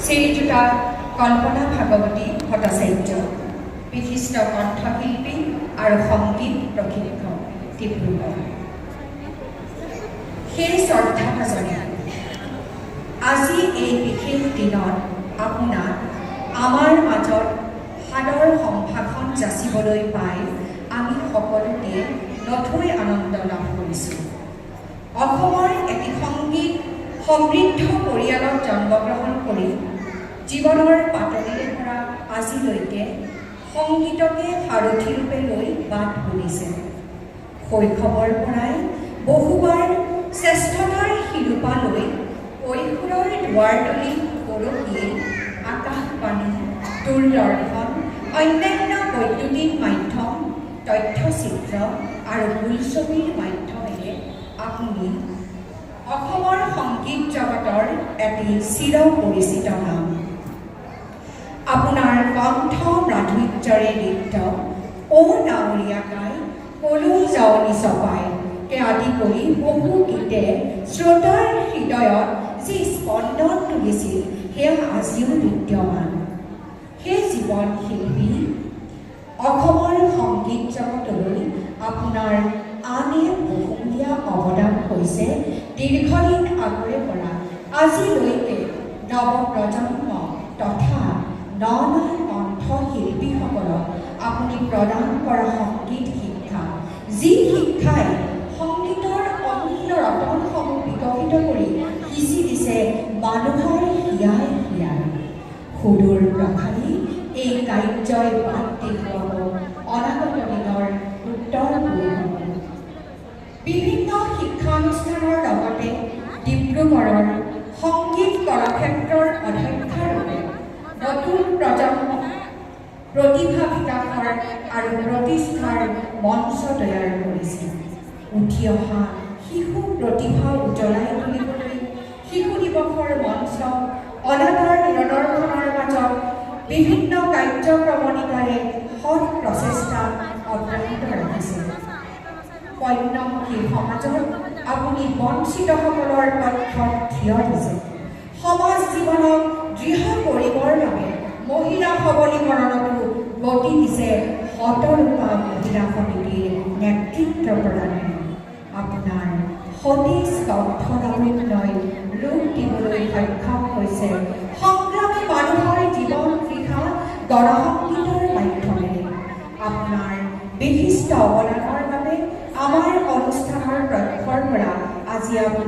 শ্ৰীযুতা কল্পনা ভাগৱতী ভট্টাচাৰ্য, বিশিষ্ট কণ্ঠশিল্পী আৰু সংগীত প্ৰশিক্ষক, ডিব্ৰুগড়। সেই শ্ৰদ্ধাভাজনে আজি এই বিশেষ দিনত আপোনাক আমাৰ মাজত সাদৰ সম্ভাষণ যাচিবলৈ পাই আমি সকলোতে নথৈ আনন্দ লাভ কৰিছোঁ। অসমৰ এটি সংগীত সমৃদ্ধ পৰিয়ালত জন্মগ্ৰহণ কৰি জীৱনৰ পাতনিৰে পৰা আজিলৈকে সংগীতকে সাৰথিৰূপে লৈ বাট বুলিছে। শৈশৱৰ পৰাই বহুবাৰ শ্ৰেষ্ঠতাৰ শিৰোপা লৈ কৈশোৰৰ দুৱাৰদলি পৰহিয়ে আকাশবাণী, দূৰদৰ্শন, অন্যান্য বৈদ্যুতিক মাধ্যম, তথ্যচিত্ৰ আৰু বোলছবিৰ মাধ্যমেৰে আপুনি অসমৰ সংগীত জগতৰ এটি চিৰ পৰিচিত নাম। আপোনাৰ কণ্ঠ মাধুৰ্যৰে নৃত্য, ও নাৱৰীয়া গাই, কলৈ যাৱনি চপাই কে আদি কৰি বহু গীতে শ্ৰোতাৰ হৃদয়ত যি স্পন্দন তুলিছিল সেয়া আজিও বিদ্যমান। সেই জীৱন শিল্পী অসমৰ সংগীত জগতলৈ আপোনাৰ আন এক বহুমূলীয়া অৱদান হৈছে দীৰ্ঘদিন আগৰে পৰা আজিলৈকে নৱপ্ৰজন্ম তথা ন কণ্ঠশিল্পীসকলক আপুনি প্ৰদান কৰা সংগীত শিক্ষা, যি শিক্ষাই সংগীতৰ অমূল্য ৰতনসমূহ বিকশিত কৰি সিঁচি দিছে মানুহৰ হিয়াই হিয়াই। সুদূৰ প্ৰসাৰী এই কাৰ্যই বাট দেখুৱাব অনাগত দিনৰ উত্তৰ পূৰ্ব। বিভিন্ন শিক্ষানুষ্ঠানৰ লগতে ডিব্ৰুগড়ৰ সংগীত কলাক্ষেত্ৰৰ অধ্যক্ষৰূপে নতুন প্ৰজন্মক প্ৰতিভা বিকাশৰ আৰু প্ৰতিষ্ঠাৰ মঞ্চ তৈয়াৰ কৰিছে। উঠি অহা শিশু প্ৰতিভা উজ্বলাই তুলিবলৈ শিশু দিৱসৰ মঞ্চ, অনাগৰ নিৰদৰ্শনৰ মাজত বিভিন্ন কাৰ্যক্ৰমণিকাৰে সৎ প্ৰচেষ্টা অব্যাহত ৰাখিছে। কন্যামুখী সমাজত আপুনি বঞ্চিতসকলৰ পক্ষত থিয় দিছে। সমাজ জীৱনক দৃঢ় কৰিবৰ বাবে মহিলা সবলীকৰণতো গতি দিছে শতৰূপা মহিলা সমিতিৰ নেতৃত্ব প্ৰদানে। আপোনাৰ সতেজ কণ্ঠলাৱণ্যই ৰূপ দিবলৈ সক্ষম হৈছে সংগ্ৰামী মানুহৰ জীৱন তৃষা গণসংগীতৰ মাধ্যমেৰে। আপোনাৰ বিশিষ্ট অৱদানৰ বাবে আমাৰ অনুষ্ঠানৰ পক্ষৰ পৰা আজি আপোনাৰ